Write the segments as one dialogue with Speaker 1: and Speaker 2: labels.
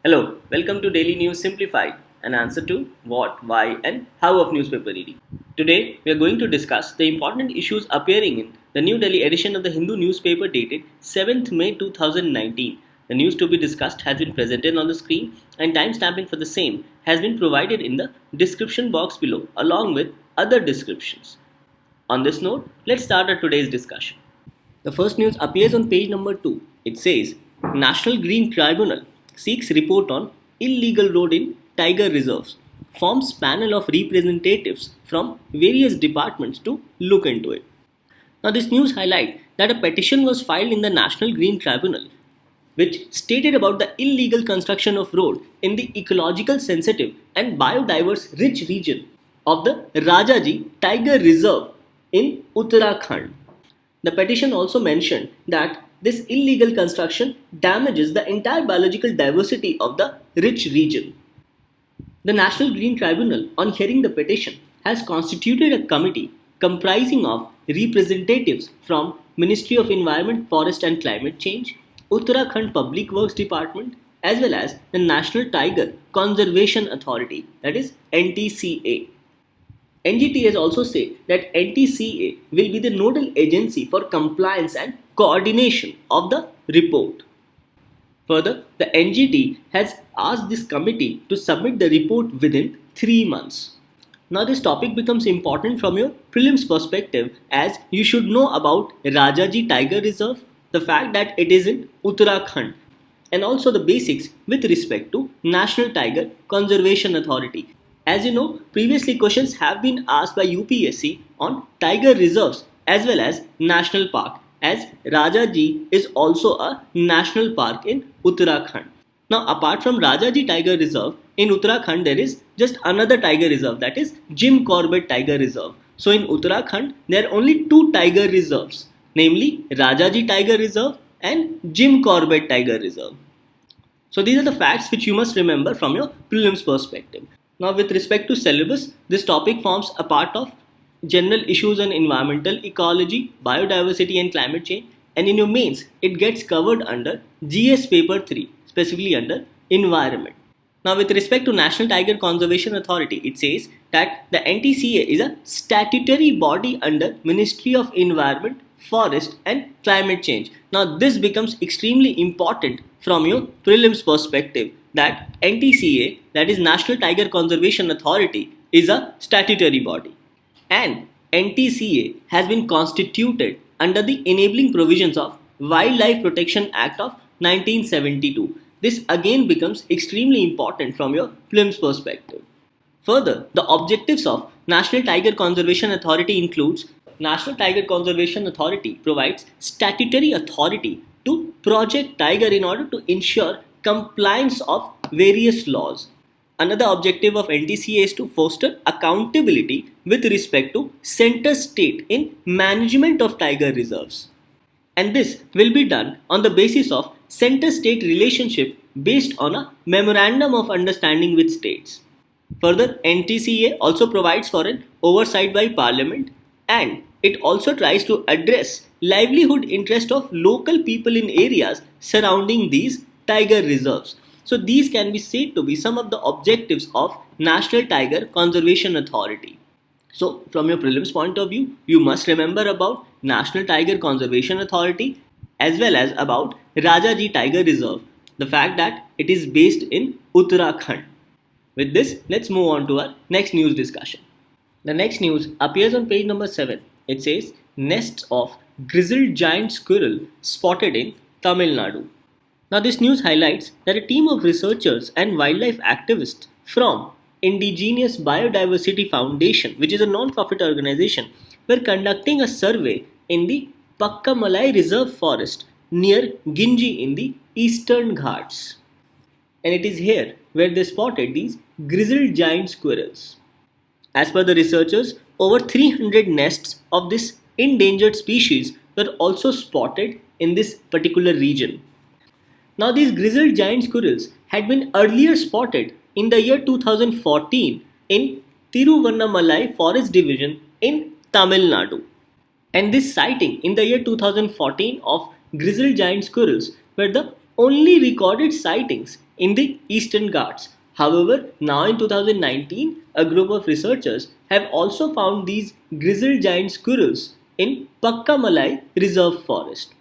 Speaker 1: Hello, welcome to Daily News Simplified, an answer to what, why, and how of newspaper reading. Today, we are going to discuss the important issues appearing in the New Delhi edition of the Hindu newspaper dated 7th May 2019. The news to be discussed has been presented on the screen, and timestamping for the same has been provided in the description box below, along with other descriptions. On this note, let's start our today's discussion. The first news appears on page number 2. It says, National Green Tribunal seeks report on illegal road in tiger reserves, forms panel of representatives from various departments to look into it. Now this news highlights that a petition was filed in the National Green Tribunal which stated about the illegal construction of road in the ecological sensitive and biodiverse rich region of the Rajaji Tiger Reserve in Uttarakhand. The petition also mentioned that this illegal construction damages the entire biological diversity of the rich region. The National Green Tribunal, on hearing the petition, has constituted a committee comprising of representatives from Ministry of Environment, Forest and Climate Change, Uttarakhand Public Works Department, as well as the National Tiger Conservation Authority, that is NTCA. NGT has also said that NTCA will be the nodal agency for compliance and coordination of the report. Further, the NGT has asked this committee to submit the report within 3 months. Now this topic becomes important from your prelims perspective as you should know about Rajaji Tiger Reserve, the fact that it is in Uttarakhand, and also the basics with respect to National Tiger Conservation Authority. As you know, previously questions have been asked by UPSC on tiger reserves as well as national park, as Rajaji is also a national park in Uttarakhand. Now apart from Rajaji Tiger Reserve, in Uttarakhand there is just another tiger reserve, that is Jim Corbett Tiger Reserve. So in Uttarakhand there are only 2 tiger reserves, namely Rajaji Tiger Reserve and Jim Corbett Tiger Reserve. So these are the facts which you must remember from your prelims perspective. Now with respect to syllabus, this topic forms a part of general issues on environmental ecology, biodiversity and climate change, and in your mains it gets covered under GS paper 3, specifically under environment. Now with respect to National Tiger Conservation Authority, it says that the NTCA is a statutory body under Ministry of Environment, Forest and Climate Change. Now this becomes extremely important from your prelims perspective, that NTCA, that is National Tiger Conservation Authority, is a statutory body, and NTCA has been constituted under the enabling provisions of Wildlife Protection Act of 1972. This again becomes extremely important from your prelims perspective. Further, the objectives of National Tiger Conservation Authority includes National Tiger Conservation Authority provides statutory authority to project tiger in order to ensure compliance of various laws. Another objective of NTCA is to foster accountability with respect to center state in management of tiger reserves. And this will be done on the basis of center state relationship based on a memorandum of understanding with states. Further, NTCA also provides for an oversight by Parliament, and it also tries to address livelihood interest of local people in areas surrounding these tiger reserves. So these can be said to be some of the objectives of National Tiger Conservation Authority. So from your prelims point of view, you must remember about National Tiger Conservation Authority as well as about Rajaji Tiger Reserve, the fact that it is based in Uttarakhand. With this, let's move on to our next news discussion. The next news appears on page number 7. It says, nests of grizzled giant squirrel spotted in Tamil Nadu. Now this news highlights that a team of researchers and wildlife activists from Indigenous Biodiversity Foundation, which is a non-profit organization, were conducting a survey in the Pakkamalai Reserve Forest near Ginji in the Eastern Ghats. And it is here where they spotted these grizzled giant squirrels. As per the researchers, over 300 nests of this endangered species were also spotted in this particular region. Now these grizzled giant squirrels had been earlier spotted in the year 2014 in Tiruvannamalai Forest Division in Tamil Nadu. And this sighting in the year 2014 of grizzled giant squirrels were the only recorded sightings in the Eastern Ghats. However, now in 2019, a group of researchers have also found these grizzled giant squirrels in Pakkamalai Reserve Forest.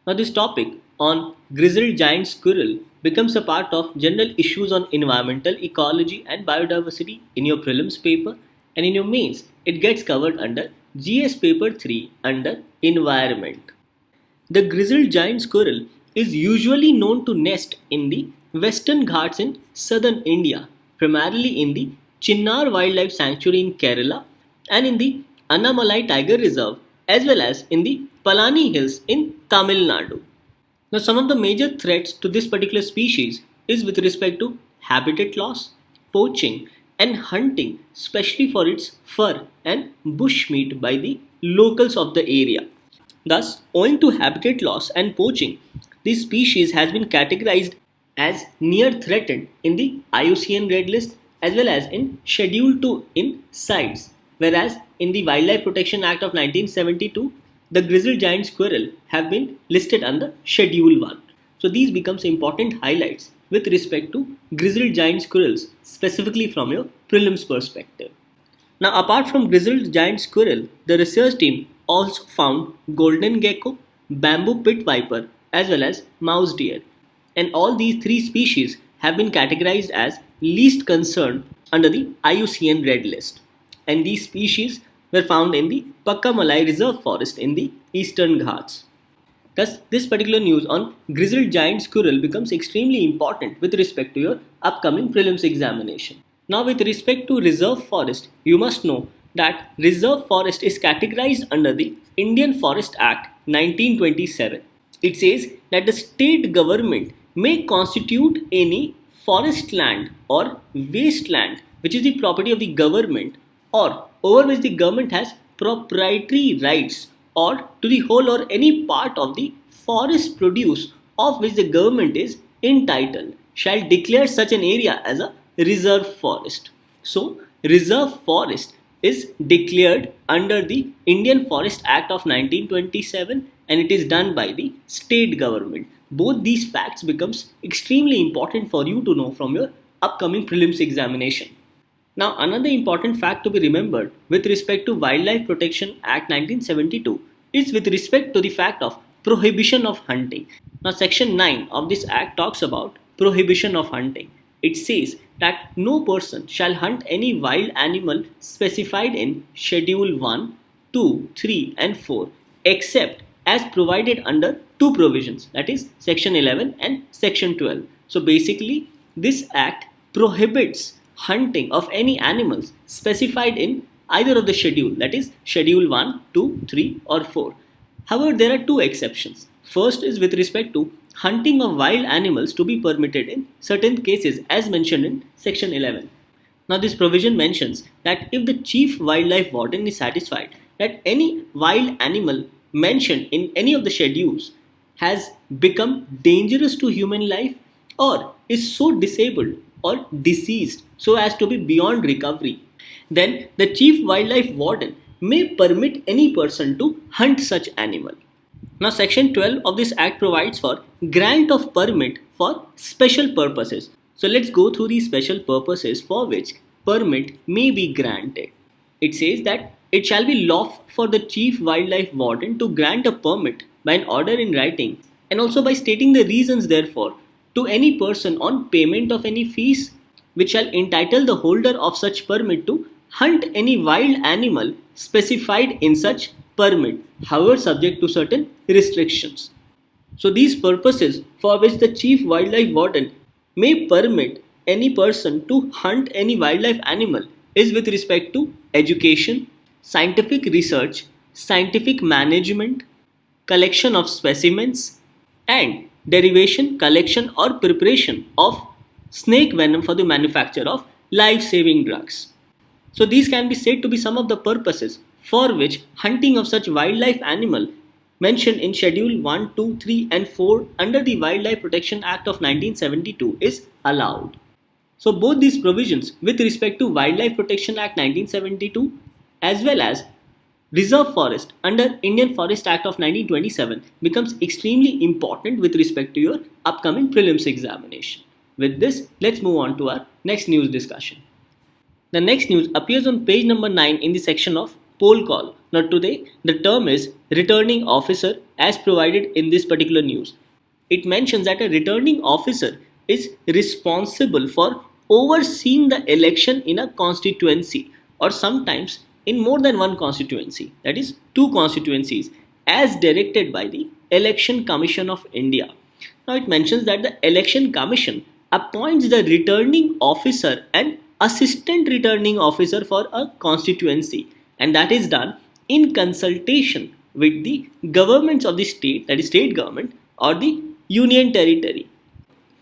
Speaker 1: Now, this topic on grizzled giant squirrel becomes a part of general issues on environmental ecology and biodiversity in your prelims paper, and in your mains it gets covered under GS paper 3 under environment. The grizzled giant squirrel is usually known to nest in the Western Ghats in southern India, primarily in the Chinnar Wildlife Sanctuary in Kerala and in the Annamalai Tiger Reserve, as well as in the Palani Hills in Tamil Nadu. Now, some of the major threats to this particular species is with respect to habitat loss, poaching, and hunting, especially for its fur and bushmeat by the locals of the area. Thus, owing to habitat loss and poaching, this species has been categorized as near threatened in the IUCN Red List as well as in Schedule 2 in CITES, whereas in the Wildlife Protection Act of 1972, the grizzled giant squirrel have been listed under Schedule 1. So these becomes important highlights with respect to grizzled giant squirrels, specifically from your prelims perspective. Now, apart from grizzled giant squirrel, the research team also found golden gecko, bamboo pit viper, as well as mouse deer. And all these three species have been categorized as least concern under the IUCN Red List. And these species were found in the Pakkamalai Reserve Forest in the Eastern Ghats. Thus, this particular news on grizzled giant squirrel becomes extremely important with respect to your upcoming prelims examination. Now, with respect to reserve forest, you must know that reserve forest is categorized under the Indian Forest Act 1927. It says that the state government may constitute any forest land or wasteland which is the property of the government or over which the government has proprietary rights or to the whole or any part of the forest produce of which the government is entitled shall declare such an area as a reserve forest. So, reserve forest is declared under the Indian Forest Act of 1927 and it is done by the state government. Both these facts becomes extremely important for you to know from your upcoming prelims examination. Now, another important fact to be remembered with respect to Wildlife Protection Act 1972 is with respect to the fact of prohibition of hunting. Now, section 9 of this act talks about prohibition of hunting. It says that no person shall hunt any wild animal specified in Schedule 1, 2, 3 and 4 except as provided under two provisions, that is section 11 and section 12. So basically this act prohibits hunting of any animals specified in either of the schedule, that is schedule 1, 2, 3 or 4. However, there are two exceptions. First is with respect to hunting of wild animals to be permitted in certain cases as mentioned in section 11. Now this provision mentions that if the chief wildlife warden is satisfied that any wild animal mentioned in any of the schedules has become dangerous to human life or is so disabled or deceased so as to be beyond recovery, then the chief wildlife warden may permit any person to hunt such animal. Now section 12 of this act provides for grant of permit for special purposes. So let's go through these special purposes for which permit may be granted. It says that it shall be lawful for the chief wildlife warden to grant a permit by an order in writing and also by stating the reasons therefore to any person on payment of any fees which shall entitle the holder of such permit to hunt any wild animal specified in such permit, however subject to certain restrictions. So these purposes for which the chief wildlife warden may permit any person to hunt any wildlife animal is with respect to education, scientific research, scientific management, collection of specimens, and derivation, collection or preparation of snake venom for the manufacture of life-saving drugs. So these can be said to be some of the purposes for which hunting of such wildlife animal mentioned in Schedule 1, 2, 3 and 4 under the Wildlife Protection Act of 1972 is allowed. So both these provisions with respect to Wildlife Protection Act 1972 as well as Reserve Forest under Indian Forest Act of 1927 becomes extremely important with respect to your upcoming prelims examination. With this, let's move on to our next news discussion. The next news appears on page number 9 in the section of poll call. Now today, the term is returning officer as provided in this particular news. It mentions that a returning officer is responsible for overseeing the election in a constituency or sometimes in more than one constituency, that is, two constituencies, as directed by the Election Commission of India. Now it mentions that the Election Commission appoints the returning officer and assistant returning officer for a constituency, and that is done in consultation with the governments of the state, that is state government or the union territory.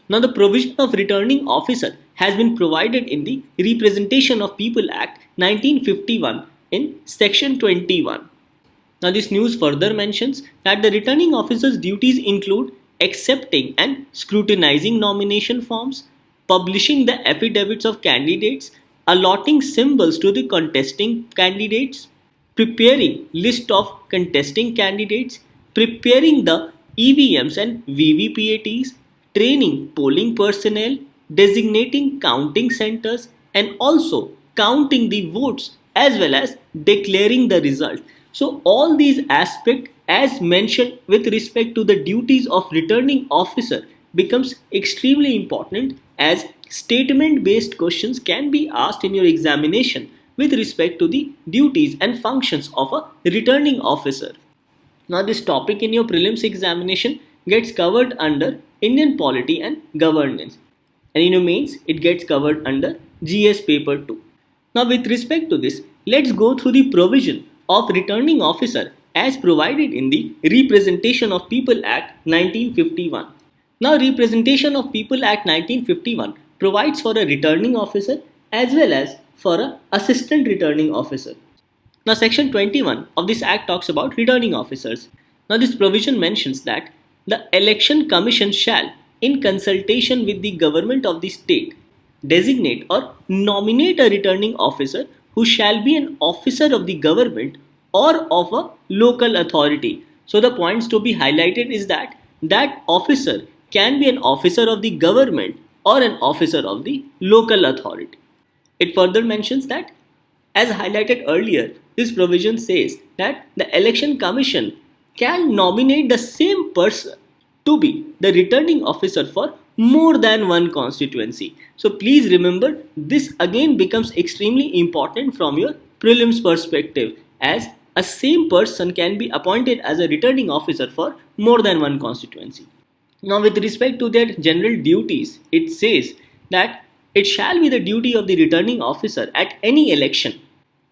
Speaker 1: Now the provision of returning officer has been provided in the Representation of People Act 1951 in section 21. Now this news further mentions that the returning officer's duties include accepting and scrutinizing nomination forms, publishing the affidavits of candidates, allotting symbols to the contesting candidates, preparing list of contesting candidates, preparing the EVMs and VVPATs, training polling personnel, designating counting centers, and also counting the votes as well as declaring the result. So all these aspects as mentioned with respect to the duties of returning officer becomes extremely important, as statement based questions can be asked in your examination with respect to the duties and functions of a returning officer. Now this topic in your prelims examination gets covered under Indian polity and governance, and in your mains it gets covered under GS paper 2. Now with respect to this, let's go through the provision of returning officer as provided in the Representation of People Act 1951. Now Representation of People Act 1951 provides for a returning officer as well as for an assistant returning officer. Now section 21 of this act talks about returning officers. Now this provision mentions that the Election Commission shall, in consultation with the government of the state, designate or nominate a returning officer who shall be an officer of the government or of a local authority. So the points to be highlighted is that that officer can be an officer of the government or an officer of the local authority. It further mentions that, as highlighted earlier, this provision says that the Election Commission can nominate the same person to be the returning officer for more than one constituency. So please remember, this again becomes extremely important from your prelims perspective, as a same person can be appointed as a returning officer for more than one constituency. Now with respect to their general duties, it says that it shall be the duty of the returning officer at any election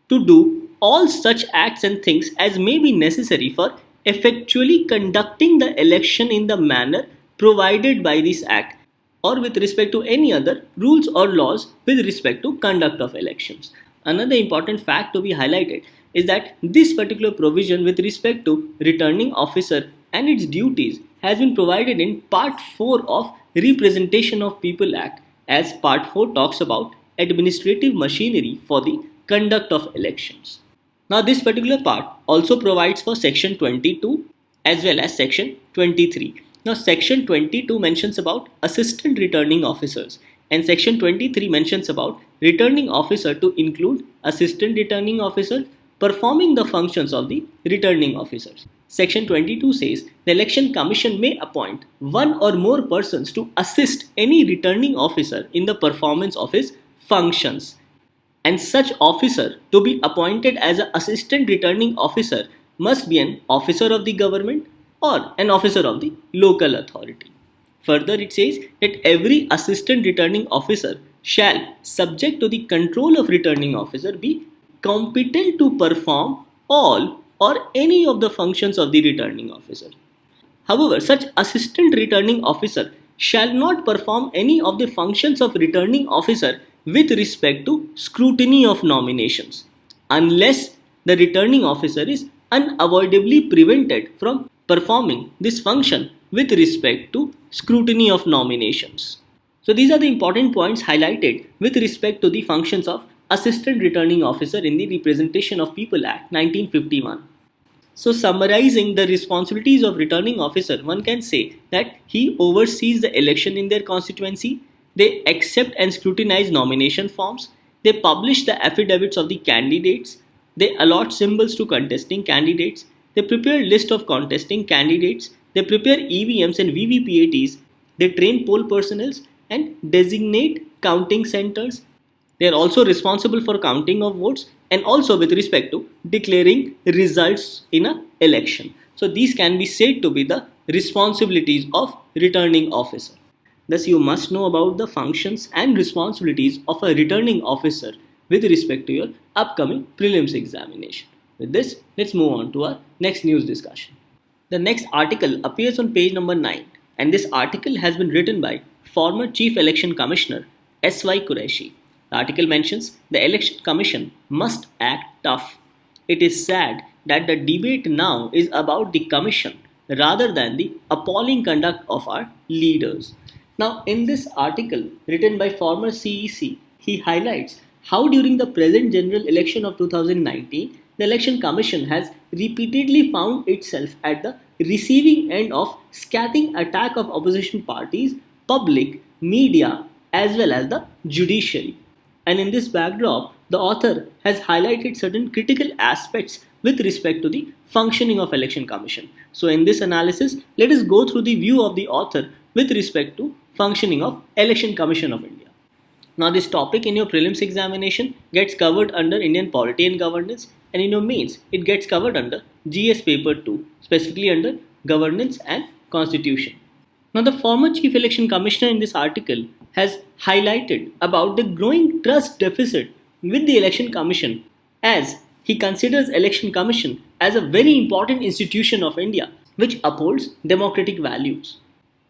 Speaker 1: to do all such acts and things as may be necessary for effectually conducting the election in the manner provided by this act, or with respect to any other rules or laws with respect to conduct of elections. Another important fact to be highlighted is that this particular provision with respect to returning officer and its duties has been provided in part 4 of Representation of People Act, as part 4 talks about administrative machinery for the conduct of elections. Now this particular part also provides for section 22 as well as section 23. Now section 22 mentions about assistant returning officers, and section 23 mentions about returning officer to include assistant returning officers performing the functions of the returning officers. Section 22 says the Election Commission may appoint one or more persons to assist any returning officer in the performance of his functions, and such officer to be appointed as an assistant returning officer must be an officer of the government or an officer of the local authority. Further, it says that every assistant returning officer shall, subject to the control of returning officer, be competent to perform all or any of the functions of the returning officer. However, such assistant returning officer shall not perform any of the functions of returning officer with respect to scrutiny of nominations, unless the returning officer is unavoidably prevented from performing this function with respect to scrutiny of nominations. So these are the important points highlighted with respect to the functions of Assistant Returning Officer in the Representation of People Act 1951. So summarizing the responsibilities of returning officer, one can say that he oversees the election in their constituency, They accept and scrutinize nomination forms. They publish the affidavits of the candidates. They allot symbols to contesting candidates. They prepare list of contesting candidates. They prepare EVMs and VVPATs. They train poll personnel and designate counting centers. They are also responsible for counting of votes and also with respect to declaring results in an election. So these can be said to be the responsibilities of returning officer. Thus, you must know about the functions and responsibilities of a returning officer with respect to your upcoming prelims examination. With this, let's move on to our next news discussion. The next article appears on page number 9, and this article has been written by former Chief Election Commissioner S.Y. Qureshi. The article mentions the Election Commission must act tough. It is sad that the debate now is about the Commission rather than the appalling conduct of our leaders. Now, in this article written by former CEC, he highlights how during the present general election of 2019, the Election Commission has repeatedly found itself at the receiving end of scathing attack of opposition parties, public, media, as well as the judiciary. And in this backdrop, the author has highlighted certain critical aspects with respect to the functioning of Election Commission. So in this analysis, let us go through the view of the author with respect to functioning of Election Commission of India. Now this topic in your prelims examination gets covered under Indian Polity and Governance, and in your mains it gets covered under GS paper 2, specifically under Governance and Constitution. Now the former Chief Election Commissioner in this article has highlighted about the growing trust deficit with the Election Commission, as he considers Election Commission as a very important institution of India which upholds democratic values.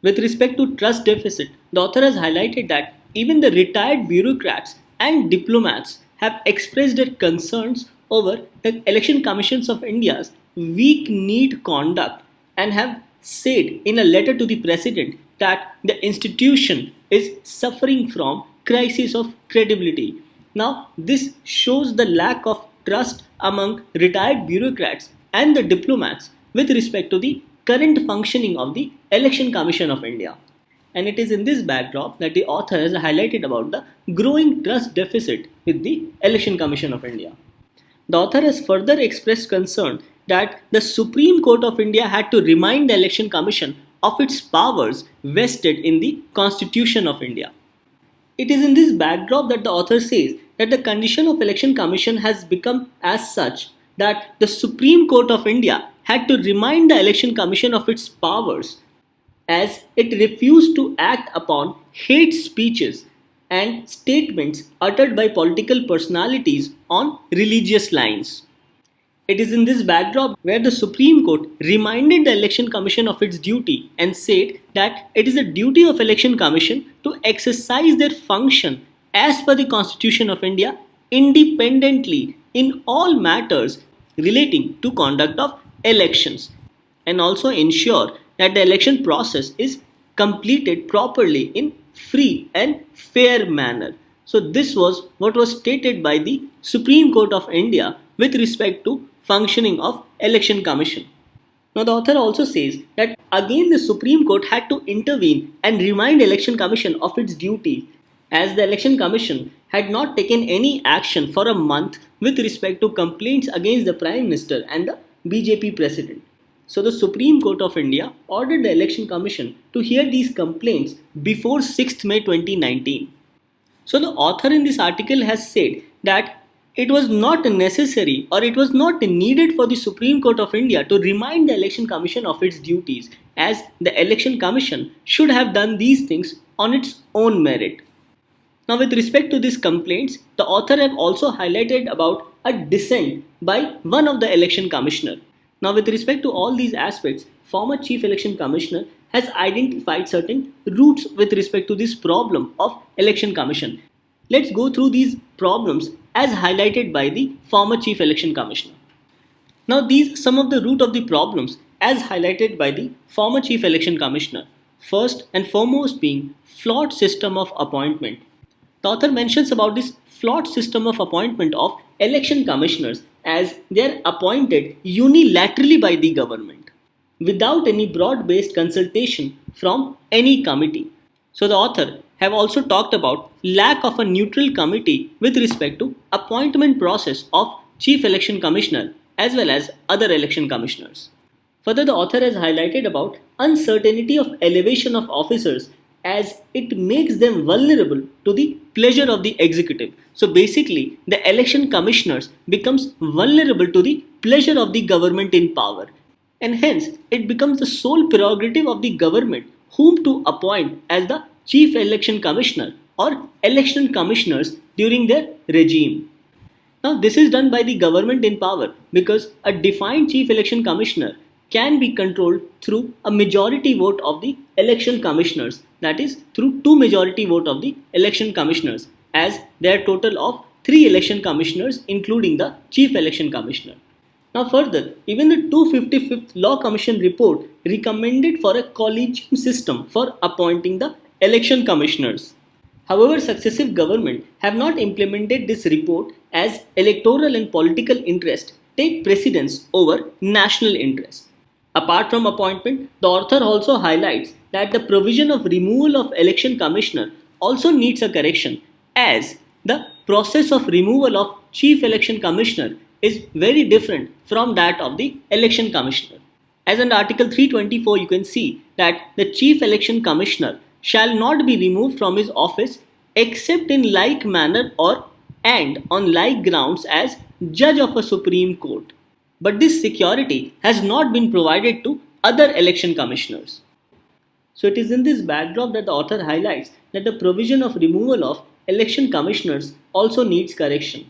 Speaker 1: With respect to trust deficit, the author has highlighted that even the retired bureaucrats and diplomats have expressed their concerns over the Election Commissions of India's weak need conduct and have said in a letter to the President that the institution is suffering from crisis of credibility. Now, this shows the lack of trust among retired bureaucrats and the diplomats with respect to the current functioning of the Election Commission of India. And it is in this backdrop that the author has highlighted about the growing trust deficit with the Election Commission of India. The author has further expressed concern that the Supreme Court of India had to remind the Election Commission of its powers vested in the Constitution of India. It is in this backdrop that the author says that the condition of Election Commission has become as such that the Supreme Court of India had to remind the Election Commission of its powers, as it refused to act upon hate speeches and statements uttered by political personalities on religious lines. It is in this backdrop where the Supreme Court reminded the Election Commission of its duty and said that it is the duty of Election Commission to exercise their function as per the Constitution of India independently in all matters relating to conduct of elections, and also ensure that the election process is completed properly in free and fair manner. So this was what was stated by the Supreme Court of India with respect to functioning of Election Commission. Now the author also says that again the Supreme Court had to intervene and remind Election Commission of its duty, as the Election Commission had not taken any action for a month with respect to complaints against the Prime Minister and the BJP President. So the Supreme Court of India ordered the Election Commission to hear these complaints before 6th May 2019. So the author in this article has said that it was not necessary or it was not needed for the Supreme Court of India to remind the Election Commission of its duties, as the Election Commission should have done these things on its own merit. Now with respect to these complaints, the author have also highlighted about a dissent by one of the Election Commissioner. Now with respect to all these aspects, former Chief Election Commissioner has identified certain routes with respect to this problem of Election Commission. Let's go through these problems as highlighted by the former Chief Election Commissioner. Now these are some of the root of the problems as highlighted by the former Chief Election Commissioner. First and foremost being flawed system of appointment. The author mentions about this flawed system of appointment of election commissioners, as they are appointed unilaterally by the government without any broad-based consultation from any committee. So the author have also talked about lack of a neutral committee with respect to appointment process of Chief Election Commissioner as well as other election commissioners. Further, the author has highlighted about uncertainty of elevation of officers as it makes them vulnerable to the pleasure of the executive. So basically, the election commissioners becomes vulnerable to the pleasure of the government in power, and hence it becomes the sole prerogative of the government whom to appoint as the chief election commissioner or election commissioners during their regime. Now, this is done by the government in power because a defined chief election commissioner can be controlled through a majority vote of the election commissioners, that is, through two majority vote of the election commissioners, as there are total of 3 election commissioners, including the chief election commissioner. Now, further, even the 255th Law Commission report recommended for a collegium system for appointing the election commissioners. However, successive governments have not implemented this report as electoral and political interest take precedence over national interest. Apart from appointment, the author also highlights that the provision of removal of election commissioner also needs a correction, as the process of removal of chief election commissioner is very different from that of the election commissioner. As under Article 324, you can see that the chief election commissioner shall not be removed from his office except in like manner or and on like grounds as judge of a Supreme Court. But this security has not been provided to other election commissioners. So it is in this backdrop that the author highlights that the provision of removal of election commissioners also needs correction,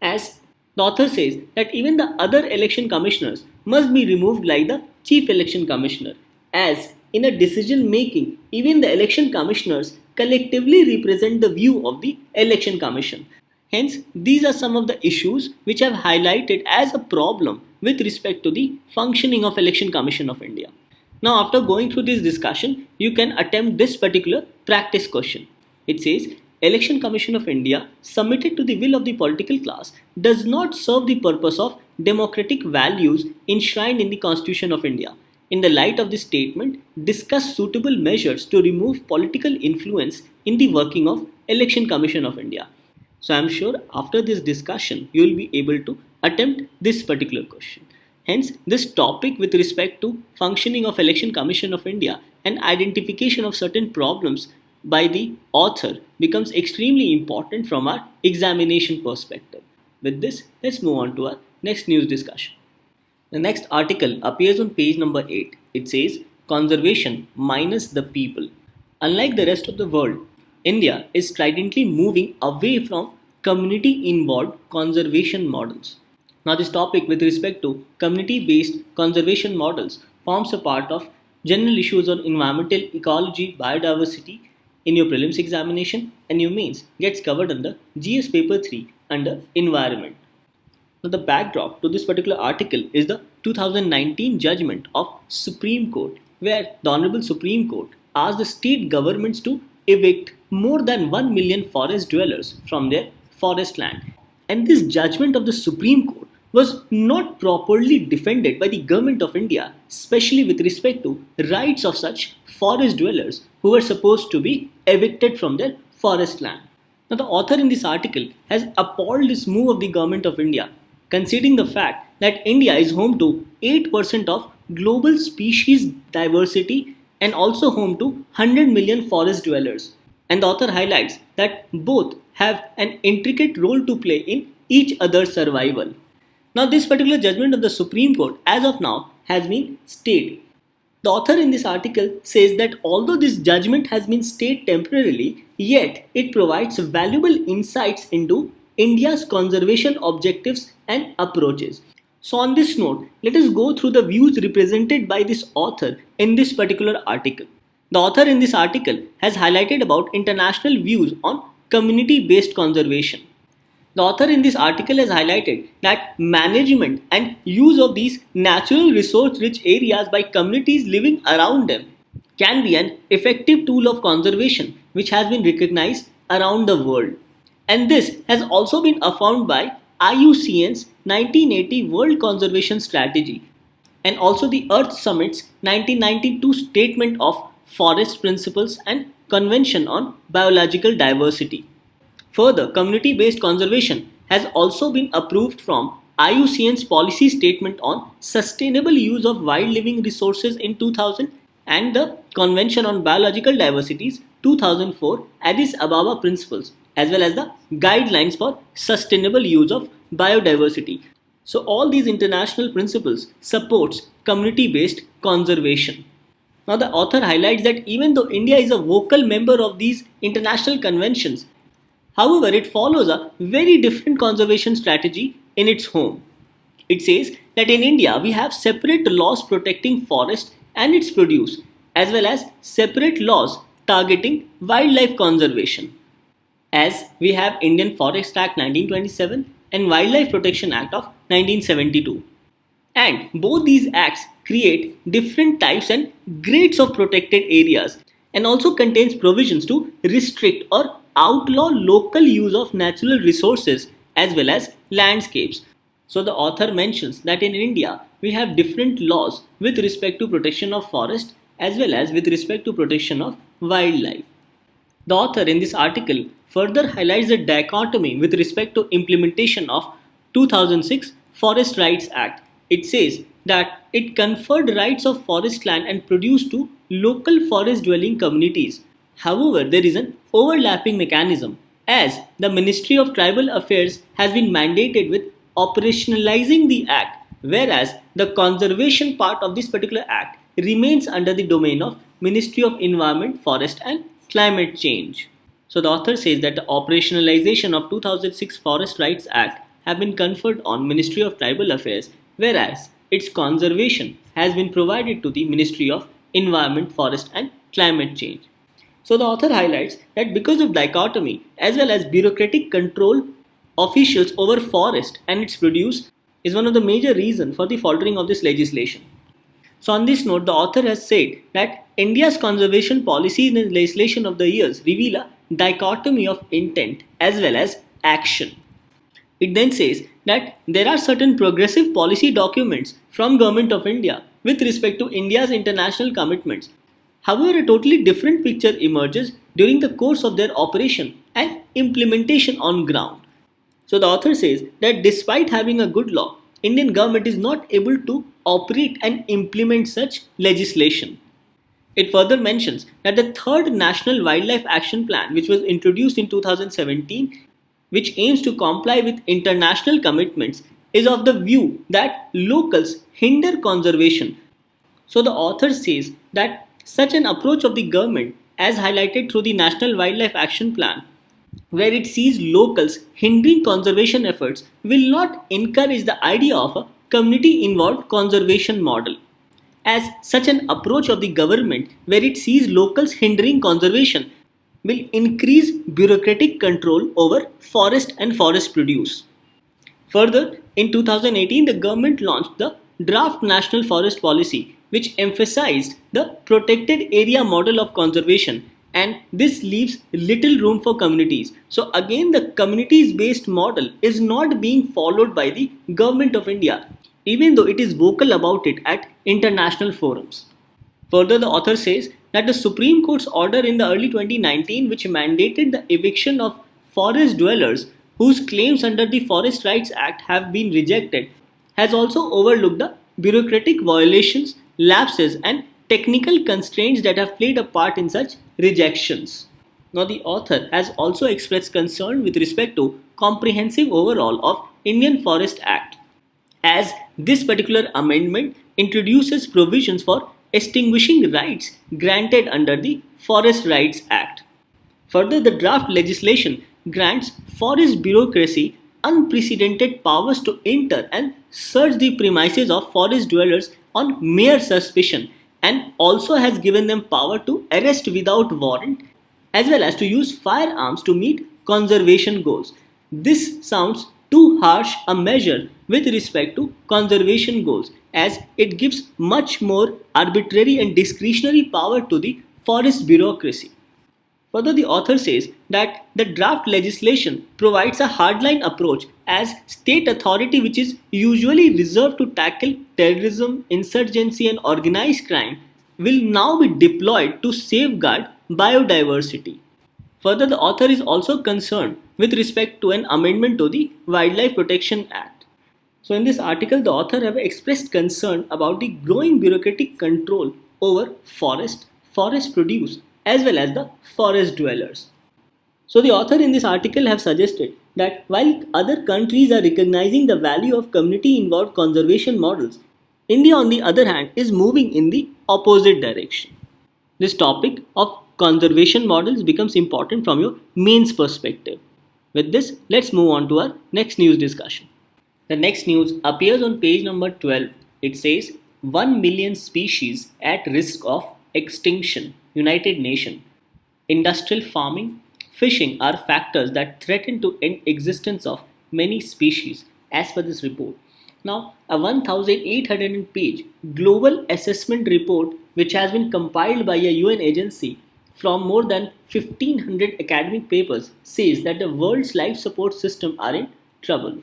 Speaker 1: as the author says that even the other election commissioners must be removed like the chief election commissioner, as in a decision making, even the election commissioners collectively represent the view of the election commission. Hence, these are some of the issues which I have highlighted as a problem with respect to the functioning of Election Commission of India. Now, after going through this discussion, you can attempt this particular practice question. It says, Election Commission of India, submitted to the will of the political class, does not serve the purpose of democratic values enshrined in the Constitution of India. In the light of this statement, discuss suitable measures to remove political influence in the working of Election Commission of India. So I am sure after this discussion, you will be able to attempt this particular question. Hence, this topic with respect to functioning of Election Commission of India and identification of certain problems by the author becomes extremely important from our examination perspective. With this, let's move on to our next news discussion. The next article appears on page number 8. It says, Conservation minus the people. Unlike the rest of the world, India is stridently moving away from community-involved conservation models. Now, this topic with respect to community-based conservation models forms a part of general issues on environmental ecology, biodiversity in your prelims examination, and your mains gets covered under GS paper 3 under environment. Now, the backdrop to this particular article is the 2019 judgment of Supreme Court, where the Honorable Supreme Court asked the state governments to evict more than 1 million forest dwellers from their forest land. And this judgment of the Supreme Court was not properly defended by the Government of India, especially with respect to rights of such forest dwellers who were supposed to be evicted from their forest land. Now, the author in this article has appalled this move of the Government of India, considering the fact that India is home to 8% of global species diversity and also home to 100 million forest dwellers. And the author highlights that both have an intricate role to play in each other's survival. Now, this particular judgment of the Supreme Court as of now has been stayed. The author in this article says that although this judgment has been stayed temporarily, yet it provides valuable insights into India's conservation objectives and approaches. So on this note, let us go through the views represented by this author in this particular article. The author in this article has highlighted about international views on community-based conservation. The author in this article has highlighted that management and use of these natural resource-rich areas by communities living around them can be an effective tool of conservation which has been recognized around the world. And this has also been affirmed by IUCN's 1980 World Conservation Strategy and also the Earth Summit's 1992 Statement of Forest Principles and Convention on Biological Diversity. Further, community-based conservation has also been approved from IUCN's policy statement on sustainable use of wild living resources in 2000 and the Convention on Biological Diversity's 2004 Addis Ababa Principles, as well as the guidelines for sustainable use of biodiversity. So all these international principles supports community-based conservation. Now the author highlights that even though India is a vocal member of these international conventions, however, it follows a very different conservation strategy in its home. It says that in India we have separate laws protecting forest and its produce, as well as separate laws targeting wildlife conservation, as we have Indian Forest Act 1927 and Wildlife Protection Act of 1972. And both these acts create different types and grades of protected areas and also contains provisions to restrict or outlaw local use of natural resources as well as landscapes. So the author mentions that in India we have different laws with respect to protection of forest as well as with respect to protection of wildlife. The author in this article further highlights the dichotomy with respect to implementation of 2006 Forest Rights Act. It says that it conferred rights of forest land and produce to local forest dwelling communities. However, there is an overlapping mechanism as the Ministry of Tribal Affairs has been mandated with operationalizing the act, whereas the conservation part of this particular act remains under the domain of Ministry of Environment, Forest and Climate Change. So the author says that the operationalization of 2006 Forest Rights Act have been conferred on Ministry of Tribal Affairs, whereas its conservation has been provided to the Ministry of Environment, Forest and Climate Change. So the author highlights that because of dichotomy as well as bureaucratic control officials over forest and its produce is one of the major reasons for the faltering of this legislation. So on this note, the author has said that India's conservation policies and legislation of the years reveal a dichotomy of intent as well as action. It then says that there are certain progressive policy documents from Government of India with respect to India's international commitments. However, a totally different picture emerges during the course of their operation and implementation on ground. So the author says that despite having a good law, Indian government is not able to operate and implement such legislation. It further mentions that the third National Wildlife Action Plan, which was introduced in 2017, which aims to comply with international commitments, is of the view that locals hinder conservation. So the author says that such an approach of the government, as highlighted through the National Wildlife Action Plan, where it sees locals hindering conservation efforts, will not encourage the idea of a community-involved conservation model. As such an approach of the government, where it sees locals hindering conservation, will increase bureaucratic control over forest and forest produce. Further, in 2018, the government launched the Draft National Forest Policy, which emphasized the protected area model of conservation, and this leaves little room for communities. So again, the communities-based model is not being followed by the Government of India, even though it is vocal about it at international forums. Further, the author says that the Supreme Court's order in the early 2019, which mandated the eviction of forest dwellers whose claims under the Forest Rights Act have been rejected, has also overlooked the bureaucratic violations, lapses and technical constraints that have played a part in such rejections. Now the author has also expressed concern with respect to comprehensive overhaul of Indian Forest Act, as this particular amendment introduces provisions for extinguishing rights granted under the Forest Rights Act. Further, the draft legislation grants forest bureaucracy unprecedented powers to enter and search the premises of forest dwellers on mere suspicion, and also has given them power to arrest without warrant as well as to use firearms to meet conservation goals. This sounds too harsh a measure with respect to conservation goals, as it gives much more arbitrary and discretionary power to the forest bureaucracy. Further, the author says that the draft legislation provides a hardline approach, as state authority, which is usually reserved to tackle terrorism, insurgency and organized crime, will now be deployed to safeguard biodiversity. Further, the author is also concerned with respect to an amendment to the Wildlife Protection Act. So in this article, the author have expressed concern about the growing bureaucratic control over forest produce, as well as the forest dwellers. So the author in this article have suggested that while other countries are recognizing the value of community involved conservation models, India on the other hand is moving in the opposite direction. This topic of conservation models becomes important from your mains perspective. With this, let's move on to our next news discussion. The next news appears on page number 12. It says 1 million species at risk of extinction. United Nations. Industrial farming, fishing are factors that threaten to end existence of many species as per this report. Now, a 1800 page global assessment report which has been compiled by a UN agency from more than 1500 academic papers says that the world's life support system are in trouble.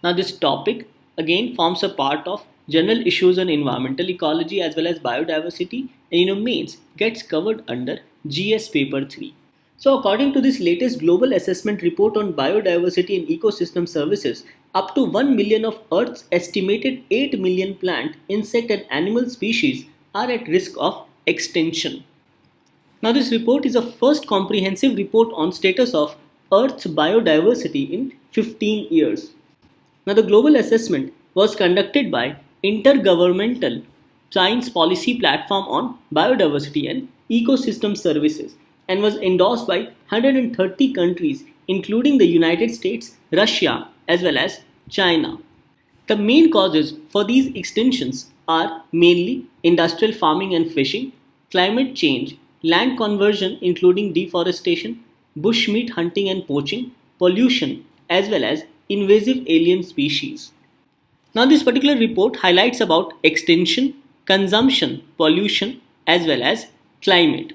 Speaker 1: Now, this topic again forms a part of general issues on environmental ecology as well as biodiversity, and mains gets covered under GS paper 3. So according to this latest global assessment report on biodiversity and ecosystem services, up to 1 million of Earth's estimated 8 million plant, insect and animal species are at risk of extinction. Now this report is a first comprehensive report on status of Earth's biodiversity in 15 years. Now the global assessment was conducted by Intergovernmental Science Policy Platform on Biodiversity and Ecosystem Services and was endorsed by 130 countries including the United States, Russia as well as China. The main causes for these extinctions are mainly industrial farming and fishing, climate change, land conversion including deforestation, bushmeat hunting and poaching, pollution as well as invasive alien species. Now this particular report highlights about extinction, consumption, pollution as well as climate.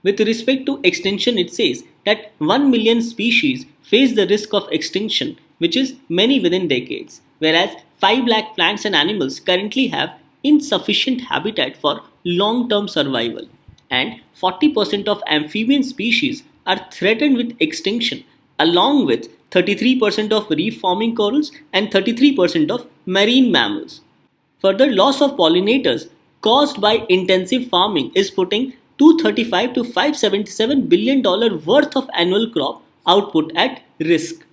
Speaker 1: With respect to extinction, it says that 1 million species face the risk of extinction, which is many within decades, whereas 5 lakh plants and animals currently have insufficient habitat for long-term survival, and 40% of amphibian species are threatened with extinction, along with 33% of reef-forming corals and 33% of marine mammals. Further, loss of pollinators caused by intensive farming is putting $235 to $577 billion worth of annual crop output at risk.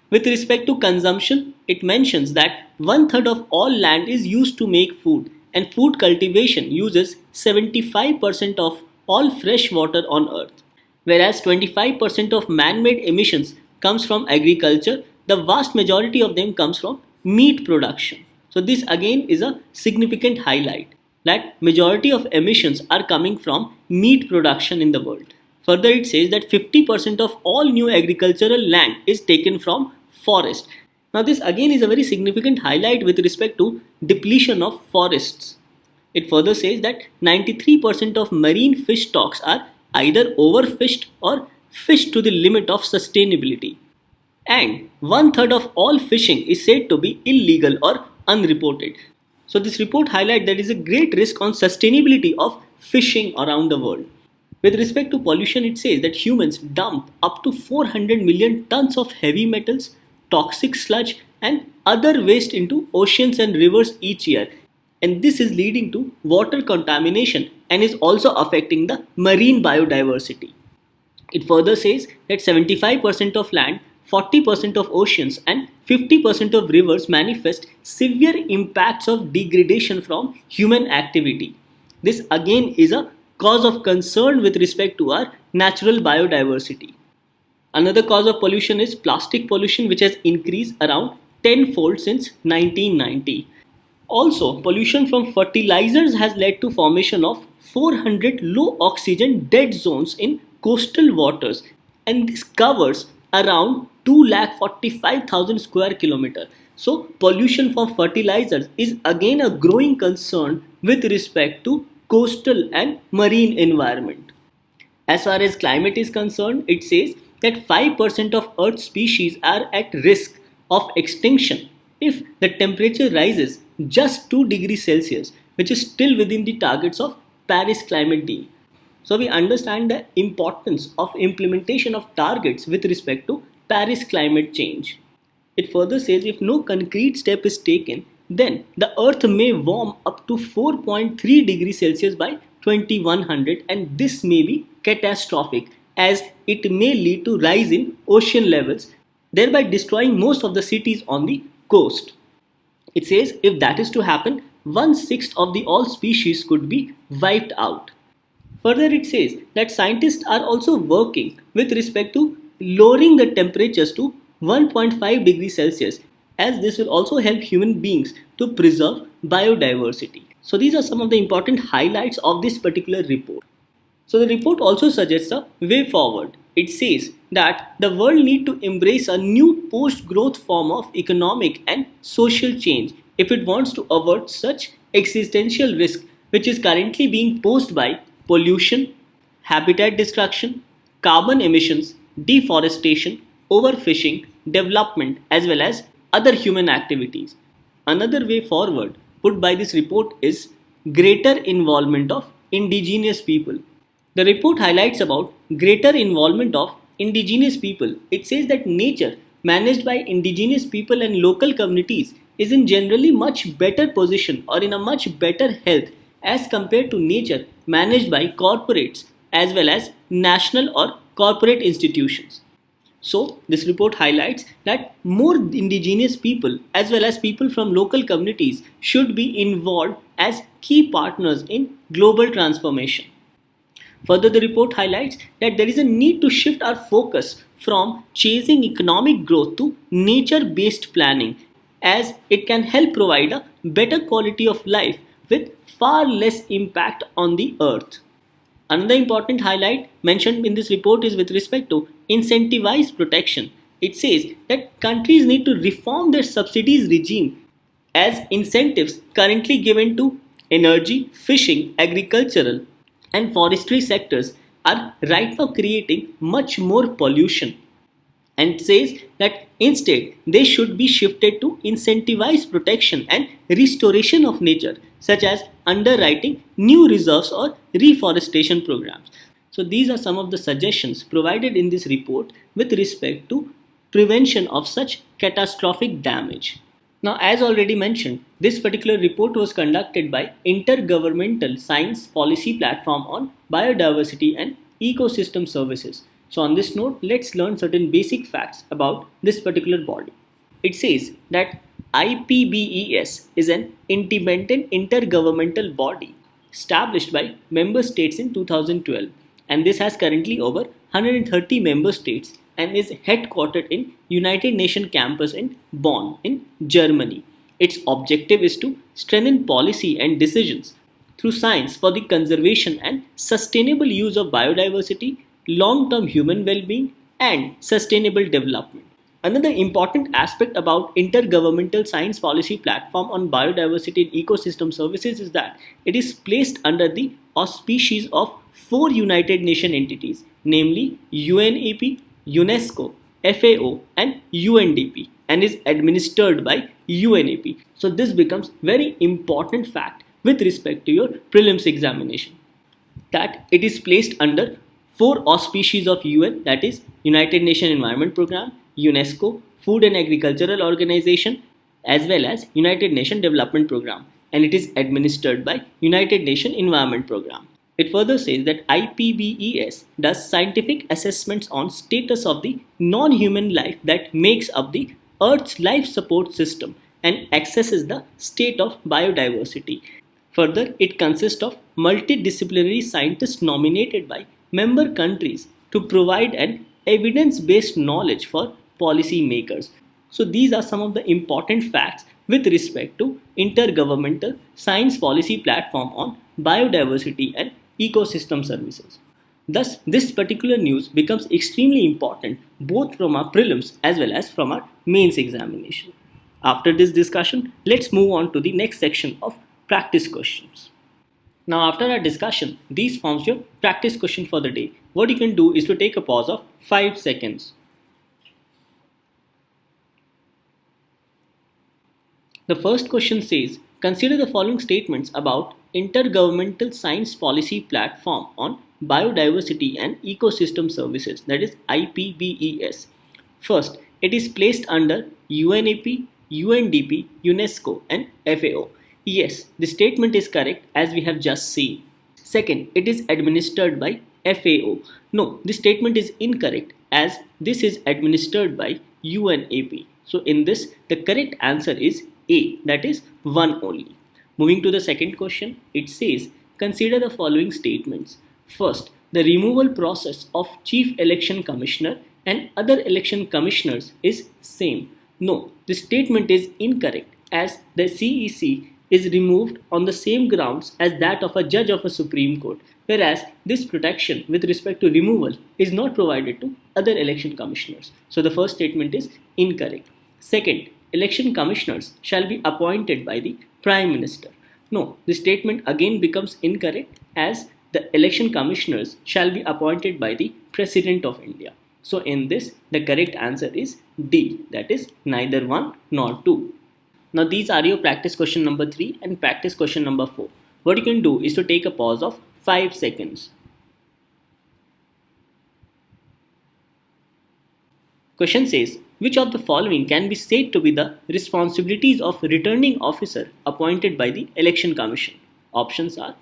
Speaker 1: With respect to consumption, it mentions that 1/3 of all land is used to make food, and food cultivation uses 75% of all fresh water on earth. Whereas 25% of man-made emissions comes from agriculture, the vast majority of them comes from meat production. So this again is a significant highlight that majority of emissions are coming from meat production in the world. Further, it says that 50% of all new agricultural land is taken from forest. Now this again is a very significant highlight with respect to depletion of forests. It further says that 93% of marine fish stocks are either overfished or fished to the limit of sustainability. And 1/3 of all fishing is said to be illegal or unreported. So this report highlights that there is a great risk on sustainability of fishing around the world. With respect to pollution, it says that humans dump up to 400 million tons of heavy metals, toxic sludge and other waste into oceans and rivers each year. And this is leading to water contamination and is also affecting the marine biodiversity. It further says that 75% of land, 40% of oceans and 50% of rivers manifest severe impacts of degradation from human activity. This again is a cause of concern with respect to our natural biodiversity. Another cause of pollution is plastic pollution, which has increased around tenfold since 1990. Also, pollution from fertilizers has led to formation of 400 low oxygen dead zones in coastal waters, and this covers around 2,45,000 square kilometers. So pollution from fertilizers is again a growing concern with respect to coastal and marine environment. As far as climate is concerned, it says that 5% of Earth's species are at risk of extinction if the temperature rises just 2 degrees Celsius, which is still within the targets of Paris climate deal. So we understand the importance of implementation of targets with respect to Paris climate change. It further says if no concrete step is taken, then the earth may warm up to 4.3 degrees Celsius by 2100, and this may be catastrophic as it may lead to rise in ocean levels, thereby destroying most of the cities on the coast. It says if that is to happen, one-sixth of the all species could be wiped out. Further, it says that scientists are also working with respect to lowering the temperatures to 1.5 degrees Celsius, as this will also help human beings to preserve biodiversity. So these are some of the important highlights of this particular report. So the report also suggests a way forward. It says that the world need to embrace a new post-growth form of economic and social change if it wants to avert such existential risk which is currently being posed by pollution, habitat destruction, carbon emissions, deforestation, overfishing, development, as well as other human activities. Another way forward put by this report is greater involvement of indigenous people. The report highlights about greater involvement of indigenous people. It says that nature managed by indigenous people and local communities is in generally much better position or in a much better health as compared to nature managed by corporates as well as national or corporate institutions. So, this report highlights that more indigenous people as well as people from local communities should be involved as key partners in global transformation. Further, the report highlights that there is a need to shift our focus from chasing economic growth to nature based planning, as it can help provide a better quality of life with far less impact on the earth. Another important highlight mentioned in this report is with respect to incentivized protection. It says that countries need to reform their subsidies regime as incentives currently given to energy, fishing, agricultural, and forestry sectors are right now creating much more pollution, and says that instead they should be shifted to incentivize protection and restoration of nature, such as underwriting new reserves or reforestation programs. So these are some of the suggestions provided in this report with respect to prevention of such catastrophic damage. Now, as already mentioned, this particular report was conducted by Intergovernmental Science Policy Platform on Biodiversity and Ecosystem Services. So on this note, let's learn certain basic facts about this particular body. It says that IPBES is an independent intergovernmental body established by member states in 2012, and this has currently over 130 member states and is headquartered in United Nations campus in Bonn in Germany. Its objective is to strengthen policy and decisions through science for the conservation and sustainable use of biodiversity, long-term human well-being, and sustainable development. Another important aspect about Intergovernmental Science Policy Platform on Biodiversity and Ecosystem Services is that it is placed under the auspices of four United Nations entities, namely UNEP, UNESCO, FAO, and UNDP, and is administered by UNEP. So this becomes very important fact with respect to your prelims examination, that it is placed under four auspices of UN, that is United Nations Environment Program, UNESCO, Food and Agricultural Organization, as well as United Nations Development Program, and it is administered by United Nations Environment Program. It further says that IPBES does scientific assessments on status of the non-human life that makes up the Earth's life support system and assesses the state of biodiversity. Further, it consists of multidisciplinary scientists nominated by member countries to provide an evidence-based knowledge for policy makers. So these are some of the important facts with respect to Intergovernmental Science Policy Platform on Biodiversity and Ecosystem Services. Thus, this particular news becomes extremely important both from our prelims as well as from our mains examination. After this discussion, let's move on to the next section of practice questions. Now, after our discussion, these forms your practice question for the day. What you can do is to take a pause of 5 seconds. The first question says, consider the following statements about Intergovernmental Science Policy Platform on Biodiversity and Ecosystem Services, that is IPBES. First, it is placed under UNEP, UNDP, UNESCO, and FAO. Yes, the statement is correct as we have just seen. Second, it is administered by FAO. No, this statement is incorrect as this is administered by UNEP. So in this, the correct answer is A, that is one only. Moving to the second question, it says, consider the following statements. First, the removal process of Chief Election Commissioner and other election commissioners is same. No, this statement is incorrect as the CEC is removed on the same grounds as that of a judge of a Supreme Court, whereas this protection with respect to removal is not provided to other election commissioners. So the first statement is incorrect. Second, election commissioners shall be appointed by the Prime Minister. No, this statement again becomes incorrect as the election commissioners shall be appointed by the President of India. So in this, the correct answer is D, that is neither 1 nor 2. Now these are your practice question number 3 and practice question number 4. What you can do is to take a pause of 5 seconds. Question says, which of the following can be said to be the responsibilities of returning officer appointed by the Election Commission? Options are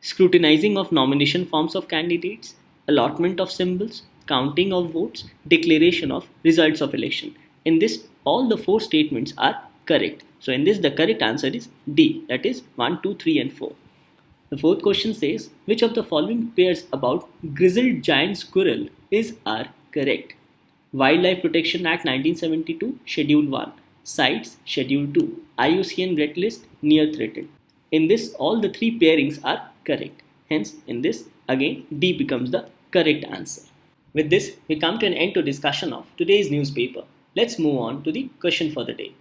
Speaker 1: scrutinizing of nomination forms of candidates, allotment of symbols, counting of votes, declaration of results of election. In this, all the 4 statements are correct. So in this, the correct answer is D, that is 1, 2, 3 and 4. The fourth question says, which of the following pairs about grizzled giant squirrel are correct? Wildlife Protection Act 1972, Schedule 1, CITES, Schedule 2, IUCN Red List, near threatened. In this, all the 3 pairings are correct. Hence, in this, again, D becomes the correct answer. With this, we come to an end to discussion of today's newspaper. Let's move on to the question for the day.